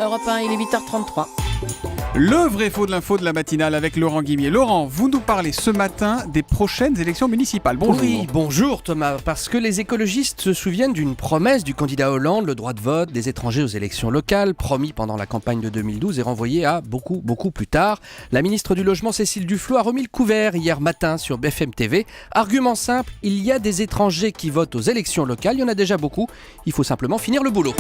Europe 1, il est 8h33. Le vrai faux de l'info de la matinale avec Laurent Guimier. Laurent, vous nous parlez ce matin des prochaines élections municipales. Bonjour. Oui, bonjour Thomas, parce que les écologistes se souviennent d'une promesse du candidat Hollande, le droit de vote des étrangers aux élections locales, promis pendant la campagne de 2012 et renvoyé à beaucoup plus tard. La ministre du Logement Cécile Duflot a remis le couvert hier matin sur BFM TV. Argument simple, il y a des étrangers qui votent aux élections locales, il y en a déjà beaucoup, il faut simplement finir le boulot.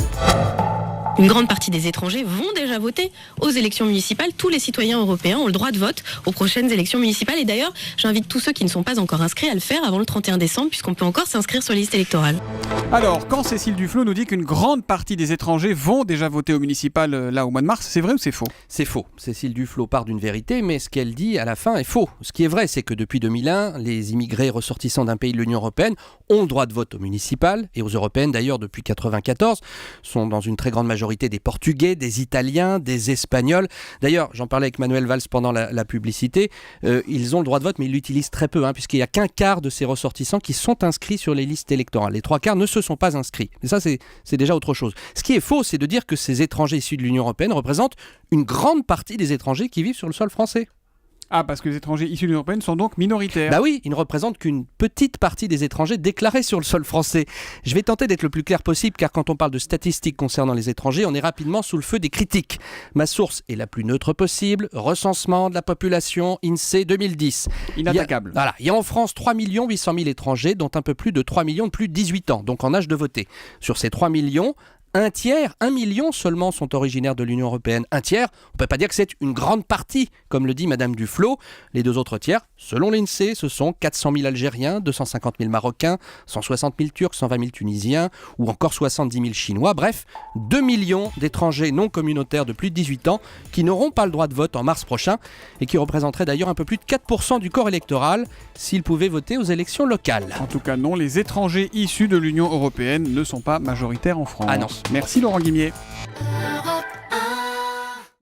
Une grande partie des étrangers vont déjà voter aux élections municipales. Tous les citoyens européens ont le droit de vote aux prochaines élections municipales. Et d'ailleurs, j'invite tous ceux qui ne sont pas encore inscrits à le faire avant le 31 décembre, puisqu'on peut encore s'inscrire sur la liste électorale. Alors, quand Cécile Duflot nous dit qu'une grande partie des étrangers vont déjà voter au municipal là au mois de mars, c'est vrai ou c'est faux ? C'est faux. Cécile Duflot part d'une vérité, mais ce qu'elle dit à la fin est faux. Ce qui est vrai, c'est que depuis 2001, les immigrés ressortissants d'un pays de l'Union européenne ont le droit de vote au municipal et aux européennes d'ailleurs depuis 1994, sont dans une très grande majorité des Portugais, des Italiens, des Espagnols. D'ailleurs, j'en parlais avec Manuel Valls pendant la publicité, ils ont le droit de vote, mais ils l'utilisent très peu, puisqu'il n'y a qu'un quart de ces ressortissants qui sont inscrits sur les listes électorales. Les 3/4 ne se sont pas inscrits. Et ça, c'est déjà autre chose. Ce qui est faux, c'est de dire que ces étrangers issus de l'Union européenne représentent une grande partie des étrangers qui vivent sur le sol français. Ah, parce que les étrangers issus de l'Union européenne sont donc minoritaires. Bah oui, ils ne représentent qu'une petite partie des étrangers déclarés sur le sol français. Je vais tenter d'être le plus clair possible, car quand on parle de statistiques concernant les étrangers, on est rapidement sous le feu des critiques. Ma source est la plus neutre possible, recensement de la population, INSEE 2010. Inattaquable. Il y a en France 3 800 000 étrangers, dont un peu plus de 3 millions de plus de 18 ans, donc en âge de voter. Sur ces 3 millions, 1 million seulement sont originaires de l'Union européenne. Un tiers, on ne peut pas dire que c'est une grande partie, comme le dit Madame Duflot. Les deux autres tiers, selon l'INSEE, ce sont 400 000 Algériens, 250 000 Marocains, 160 000 Turcs, 120 000 Tunisiens ou encore 70 000 Chinois. Bref, 2 millions d'étrangers non communautaires de plus de 18 ans qui n'auront pas le droit de vote en mars prochain et qui représenteraient d'ailleurs un peu plus de 4% du corps électoral s'ils pouvaient voter aux élections locales. En tout cas, non, les étrangers issus de l'Union européenne ne sont pas majoritaires en France. Ah non. Merci Laurent Guimier.